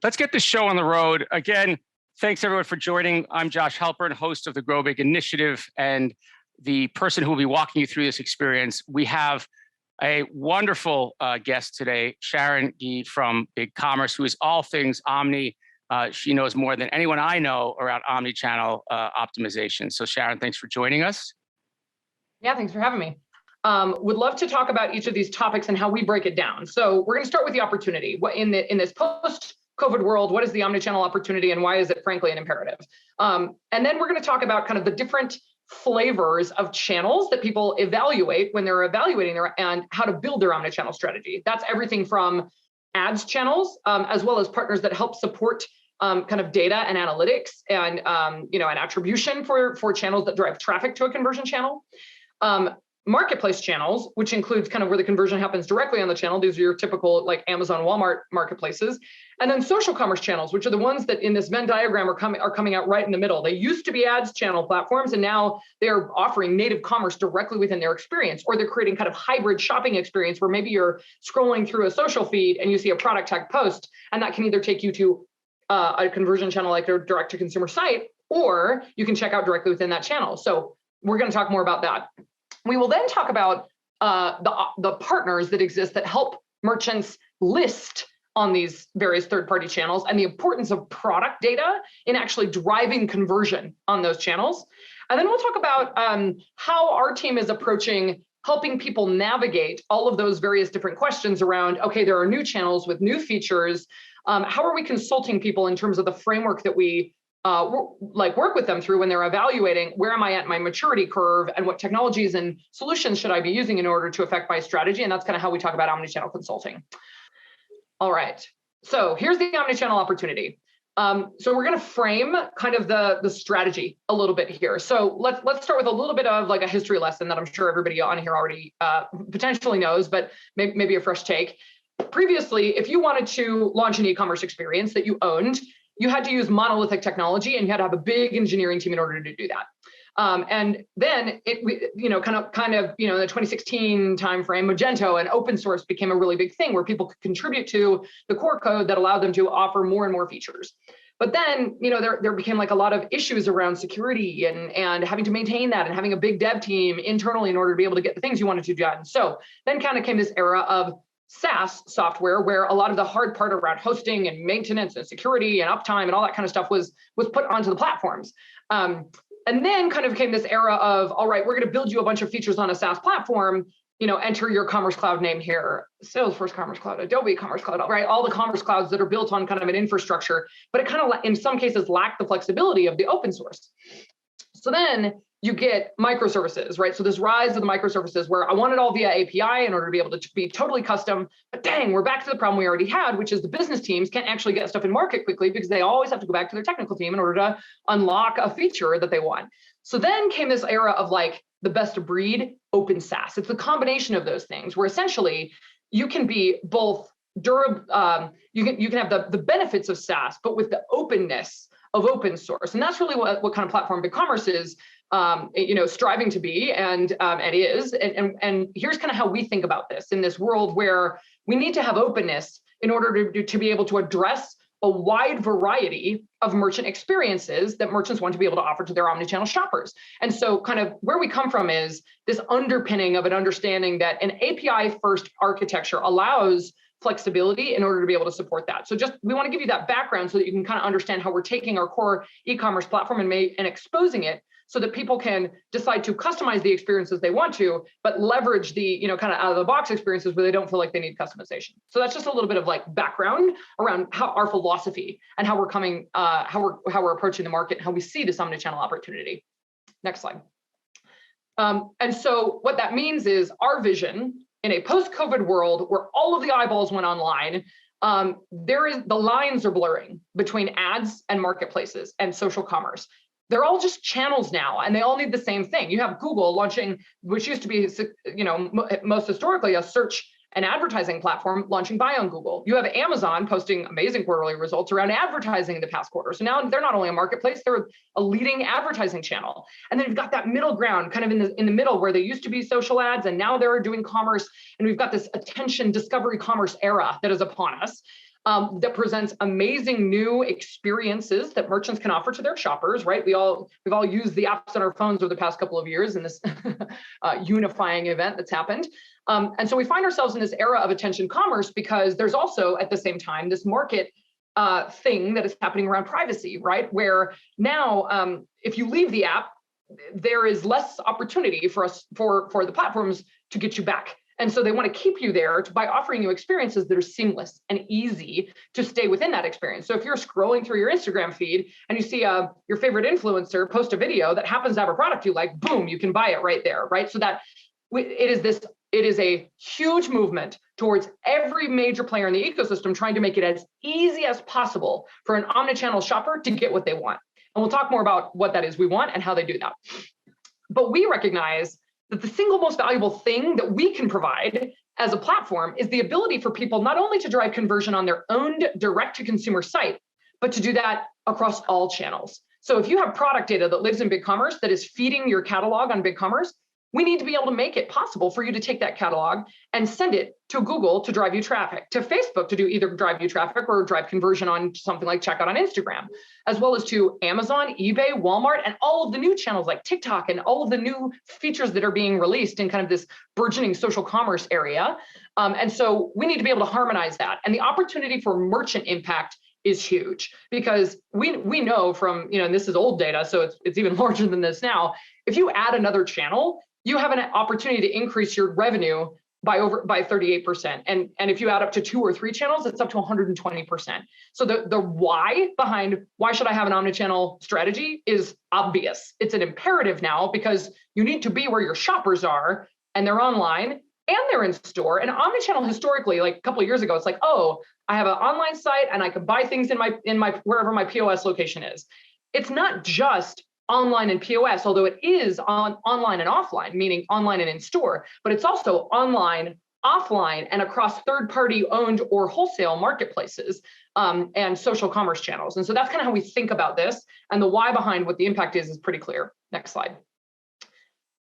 Let's get this show on the road. Again, thanks everyone for joining. I'm Josh Halpern, host of the Grow Big Initiative, and the person who will be walking you through this experience. We have a wonderful guest today, Sharon Gee from BigCommerce, who is all things Omni. She knows more than anyone I know around omni-channel optimization. So Sharon, thanks for joining us. Yeah, thanks for having me. Would love to talk about each of these topics and how we break it down. So we're going to start with the opportunity. What in this post-COVID world, what is the omnichannel opportunity and why is it frankly an imperative? And then we're going to talk about kind of the different flavors of channels that people evaluate when they're evaluating and how to build their omnichannel strategy. That's everything from ads channels, as well as partners that help support kind of data and analytics and and attribution for channels that drive traffic to a conversion channel. Marketplace channels, which includes kind of where the conversion happens directly on the channel. These are your typical like Amazon, Walmart marketplaces. And then social commerce channels, which are the ones that in this Venn diagram are coming out right in the middle. They used to be ads channel platforms, and now they're offering native commerce directly within their experience, or they're creating kind of hybrid shopping experience where maybe you're scrolling through a social feed and you see a product tag post, and that can either take you to a conversion channel like their direct to consumer site, or you can check out directly within that channel. So we're going to talk more about that. We will then talk about the partners that exist that help merchants list on these various third-party channels and the importance of product data in actually driving conversion on those channels. And then we'll talk about how our team is approaching helping people navigate all of those various different questions around, okay, there are new channels with new features. How are we consulting people in terms of the framework that we work with them through when they're evaluating where am I at my maturity curve and what technologies and solutions should I be using in order to affect my strategy? And that's kind of how we talk about omnichannel consulting. All right, so here's the omnichannel opportunity. So we're going to frame kind of the strategy a little bit here. So let's start with a little bit of like a history lesson that I'm sure everybody on here already potentially knows, but maybe a fresh take. Previously, if you wanted to launch an e-commerce experience that you owned, you had to use monolithic technology and you had to have a big engineering team in order to do that. And then in the 2016 timeframe, Magento and open source became a really big thing where people could contribute to the core code that allowed them to offer more and more features. But then, there became like a lot of issues around security and having to maintain that and having a big dev team internally in order to be able to get the things you wanted to do done. So then kind of came this era of SaaS software, where a lot of the hard part around hosting and maintenance and security and uptime and all that kind of stuff was put onto the platforms. And then kind of came this era of, all right, we're going to build you a bunch of features on a SaaS platform, enter your Commerce Cloud name here, Salesforce Commerce Cloud, Adobe Commerce Cloud, right? All the Commerce Clouds that are built on kind of an infrastructure, but it kind of, in some cases, lacked the flexibility of the open source. So then you get microservices, right? So this rise of the microservices where I want it all via API in order to be able to be totally custom, but dang, we're back to the problem we already had, which is the business teams can't actually get stuff in market quickly because they always have to go back to their technical team in order to unlock a feature that they want. So then came this era of like the best of breed open SaaS. It's the combination of those things where essentially you can be both durable, you can have the benefits of SaaS, but with the openness of open source. And that's really what kind of platform BigCommerce is striving to be, and it is. And here's kind of how we think about this in this world where we need to have openness in order to be able to address a wide variety of merchant experiences that merchants want to be able to offer to their omnichannel shoppers. And so kind of where we come from is this underpinning of an understanding that an API-first architecture allows flexibility in order to be able to support that. So we want to give you that background so that you can kind of understand how we're taking our core e-commerce platform and exposing it so that people can decide to customize the experiences they want to, but leverage the, kind of out of the box experiences where they don't feel like they need customization. So that's just a little bit of like background around how our philosophy and how we're coming, how we're approaching the market, and how we see this omnichannel opportunity. Next slide. And so what that means is our vision in a post-COVID world where all of the eyeballs went online, the lines are blurring between ads and marketplaces and social commerce. They're all just channels now, and they all need the same thing. You have Google launching, which used to be, most historically a search and advertising platform, launching buy on Google. You have Amazon posting amazing quarterly results around advertising in the past quarter. So now they're not only a marketplace, they're a leading advertising channel. And then you've got that middle ground, kind of in the middle, where they used to be social ads, and now they're doing commerce. And we've got this attention discovery commerce era that is upon us. that presents amazing new experiences that merchants can offer to their shoppers, right? We've all used the apps on our phones over the past couple of years in this unifying event that's happened. And so we find ourselves in this era of attention commerce because there's also, at the same time, this market thing that is happening around privacy, right? Where now, if you leave the app, there is less opportunity for the platforms to get you back. And so they want to keep you there by offering you experiences that are seamless and easy to stay within that experience. So if you're scrolling through your Instagram feed and you see your favorite influencer post a video that happens to have a product you like, boom, you can buy it right there, right? So that it is a huge movement towards every major player in the ecosystem trying to make it as easy as possible for an omnichannel shopper to get what they want. And we'll talk more about what that is we want and how they do that. But we recognize that the single most valuable thing that we can provide as a platform is the ability for people not only to drive conversion on their own direct-to-consumer site, but to do that across all channels. So if you have product data that lives in BigCommerce that is feeding your catalog on BigCommerce, we need to be able to make it possible for you to take that catalog and send it to Google to drive you traffic, to Facebook to do either drive you traffic or drive conversion on something like checkout on Instagram, as well as to Amazon, eBay, Walmart, and all of the new channels like TikTok and all of the new features that are being released in kind of this burgeoning social commerce area. And so we need to be able to harmonize that. And the opportunity for merchant impact is huge because we know from, and this is old data, so it's even larger than this now. If you add another channel, you have an opportunity to increase your revenue by 38%. And if you add up to 2 or 3 channels, it's up to 120%. So the why behind why should I have an omnichannel strategy is obvious. It's an imperative now because you need to be where your shoppers are and they're online and they're in store. And omnichannel historically, like a couple of years ago, it's like, oh, I have an online site and I can buy things in my wherever my POS location is. It's not just online and POS, although it is online and offline, meaning online and in store, but it's also online, offline, and across third-party owned or wholesale marketplaces and social commerce channels. And so that's kind of how we think about this. And the why behind what the impact is pretty clear. Next slide.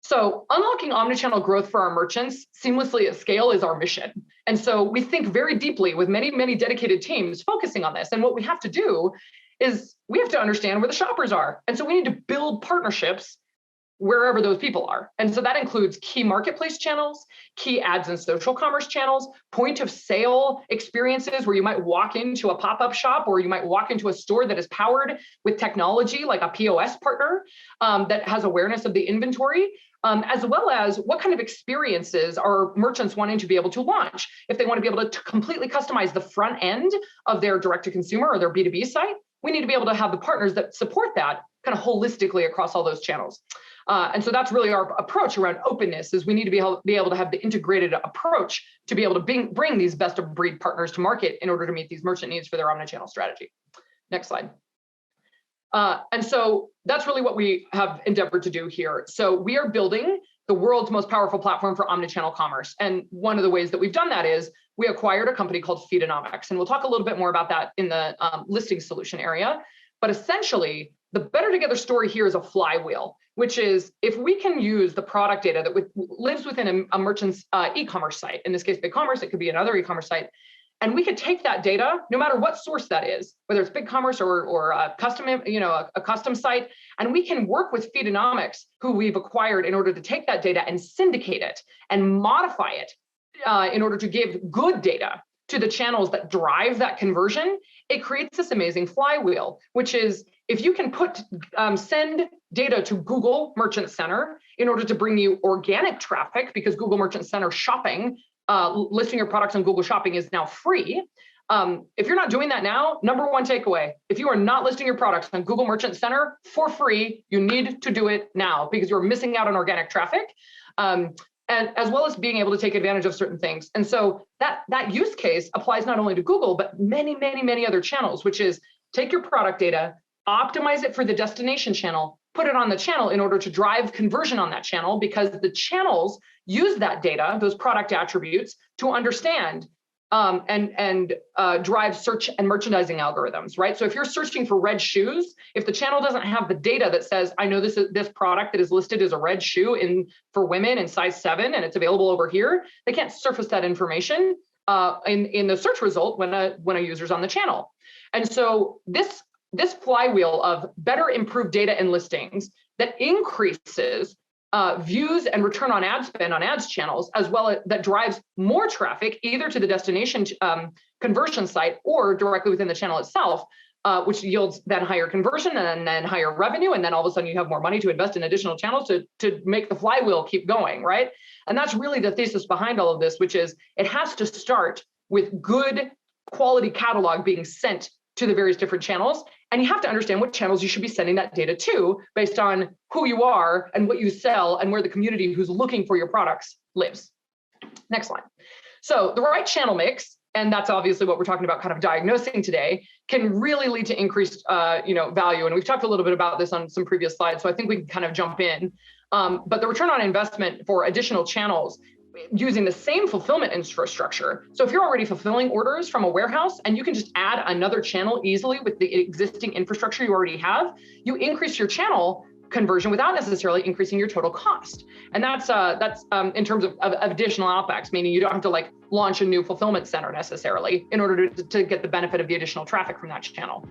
So unlocking omnichannel growth for our merchants seamlessly at scale is our mission. And so we think very deeply with many, many dedicated teams focusing on this. And what we have to do is we have to understand where the shoppers are. And so we need to build partnerships wherever those people are. And so that includes key marketplace channels, key ads and social commerce channels, point of sale experiences where you might walk into a pop-up shop or you might walk into a store that is powered with technology like a POS partner that has awareness of the inventory, as well as what kind of experiences are merchants wanting to be able to launch. If they want to be able to completely customize the front end of their direct-to-consumer or their B2B site, we need to be able to have the partners that support that kind of holistically across all those channels. And so that's really our approach around openness is we need to be able to have the integrated approach to be able to bring these best of breed partners to market in order to meet these merchant needs for their omnichannel strategy. Next slide. And so that's really what we have endeavored to do here. So we are building the world's most powerful platform for omnichannel commerce. And one of the ways that we've done that is we acquired a company called Feedonomics. And we'll talk a little bit more about that in the listing solution area. But essentially, the better together story here is a flywheel, which is if we can use the product data that lives within a merchant's e-commerce site, in this case, BigCommerce, it could be another e-commerce site, and we could take that data, no matter what source that is, whether it's BigCommerce or a custom, a custom site, and we can work with Feedonomics, who we've acquired, in order to take that data and syndicate it and modify it in order to give good data to the channels that drive that conversion. It creates this amazing flywheel, which is if you can send data to Google Merchant Center in order to bring you organic traffic, because Google Merchant Center shopping, listing your products on Google Shopping is now free. If you're not doing that now, number one takeaway, if you are not listing your products on Google Merchant Center for free, you need to do it now because you're missing out on organic traffic. And as well as being able to take advantage of certain things. And so that use case applies not only to Google, but many, many, many other channels, which is take your product data, optimize it for the destination channel, put it on the channel in order to drive conversion on that channel, because the channels use that data, those product attributes, to understand and drive search and merchandising algorithms, right? So if you're searching for red shoes, if the channel doesn't have the data that says, I know this product that is listed as a red shoe for women in size 7 and it's available over here, they can't surface that information in the search result when a user's on the channel. And so this flywheel of better improved data and listings that increases views and return on ad spend on ads channels, as well as that drives more traffic either to the destination conversion site or directly within the channel itself, which yields then higher conversion and then higher revenue. And then all of a sudden you have more money to invest in additional channels to make the flywheel keep going, right? And that's really the thesis behind all of this, which is it has to start with good quality catalog being sent to the various different channels. And you have to understand what channels you should be sending that data to based on who you are and what you sell and where the community who's looking for your products lives. Next slide. So the right channel mix, and that's obviously what we're talking about kind of diagnosing today, can really lead to increased value. And we've talked a little bit about this on some previous slides, so I think we can kind of jump in. But the return on investment for additional channels using the same fulfillment infrastructure. So if you're already fulfilling orders from a warehouse and you can just add another channel easily with the existing infrastructure you already have, you increase your channel conversion without necessarily increasing your total cost. And that's in terms of additional OpEx, meaning you don't have to like launch a new fulfillment center necessarily in order to get the benefit of the additional traffic from that channel.